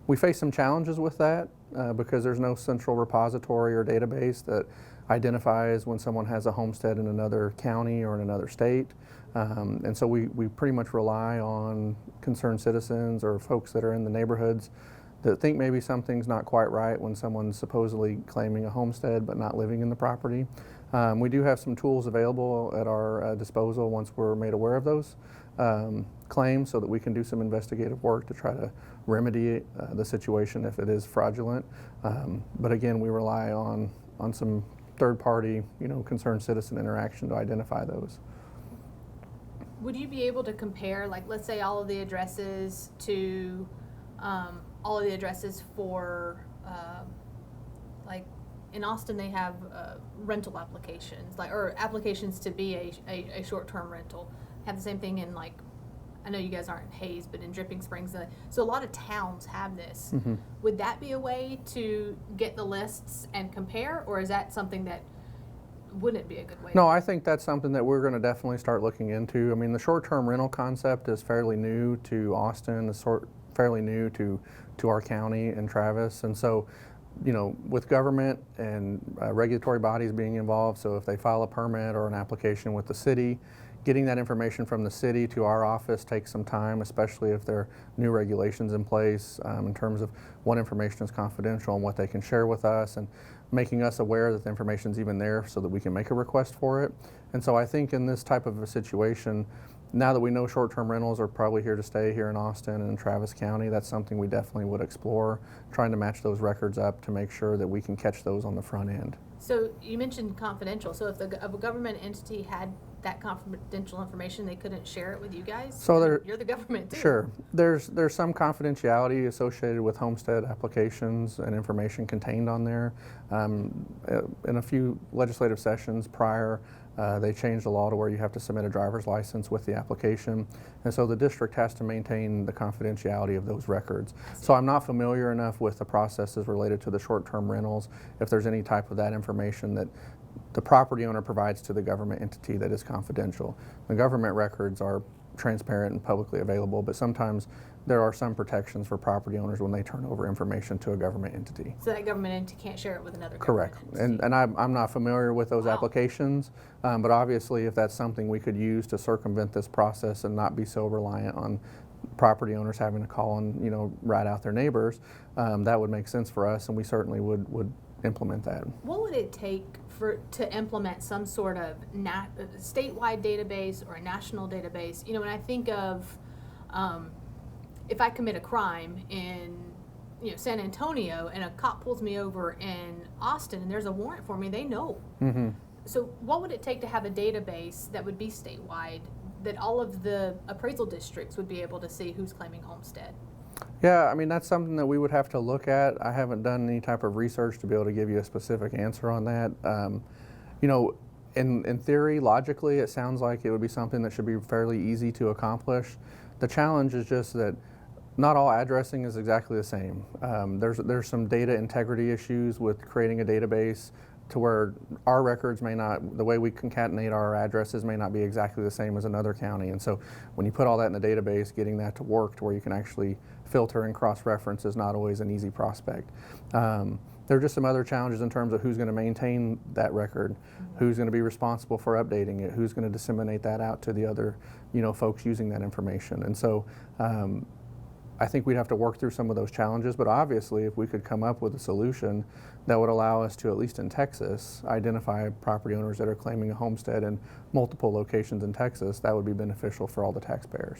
We face some challenges with that because there's no central repository or database that identifies when someone has a homestead in another county or in another state. And so we pretty much rely on concerned citizens or folks that are in the neighborhoods that think maybe something's not quite right when someone's supposedly claiming a homestead but not living in the property. We do have some tools available at our disposal once we're made aware of those claims, so that we can do some investigative work to try to remedy the situation if it is fraudulent. But again, we rely on some third-party, concerned citizen interaction to identify those. Would you be able to compare, like, let's say all of the addresses to all of the addresses for, like in Austin they have rental applications, or applications to be a short-term rental. Have the same thing in, like, I know you guys aren't in Hayes, but in Dripping Springs. So a lot of towns have this. Mm-hmm. Would that be a way to get the lists and compare, or is that something that wouldn't be a good way? No, I think that's something that we're going to definitely start looking into. I mean, the short-term rental concept is fairly new to Austin, fairly new to our county and Travis, and so, with government and regulatory bodies being involved, so if they file a permit or an application with the city, getting that information from the city to our office takes some time, especially if there are new regulations in place in terms of what information is confidential and what they can share with us, and making us aware that the information is even there so that we can make a request for it. And so I think in this type of a situation, now that we know short-term rentals are probably here to stay here in Austin and in Travis County, that's something we definitely would explore, trying to match those records up to make sure that we can catch those on the front end. So you mentioned confidential. So if a government entity had that confidential information, they couldn't share it with you guys? So you're the government too. Sure. There's some confidentiality associated with homestead applications and information contained on there. In a few legislative sessions prior, they changed the law to where you have to submit a driver's license with the application, and so the district has to maintain the confidentiality of those records. So I'm not familiar enough with the processes related to the short-term rentals, if there's any type of that information that the property owner provides to the government entity that is confidential. The government records are transparent and publicly available, but sometimes there are some protections for property owners when they turn over information to a government entity. So that government entity can't share it with another Correct. government entity. And I'm not familiar with those applications, but obviously if that's something we could use to circumvent this process and not be so reliant on property owners having to call and rat out their neighbors, that would make sense for us, and we certainly would implement that. What would it take to implement some sort of statewide database or a national database? When I think of if I commit a crime in San Antonio and a cop pulls me over in Austin and there's a warrant for me, they know. Mm-hmm. So what would it take to have a database that would be statewide, that all of the appraisal districts would be able to see who's claiming homestead? Yeah, I mean, that's something that we would have to look at. I haven't done any type of research to be able to give you a specific answer on that. In theory, logically, it sounds like it would be something that should be fairly easy to accomplish. The challenge is just that not all addressing is exactly the same. There's some data integrity issues with creating a database to where our records may not, the way we concatenate our addresses may not be exactly the same as another county. And so when you put all that in the database, getting that to work to where you can actually filter and cross-reference is not always an easy prospect. There are just some other challenges in terms of who's going to maintain that record, who's going to be responsible for updating it, who's going to disseminate that out to the other, folks using that information. And so I think we'd have to work through some of those challenges, but obviously if we could come up with a solution that would allow us to, at least in Texas, identify property owners that are claiming a homestead in multiple locations in Texas, that would be beneficial for all the taxpayers.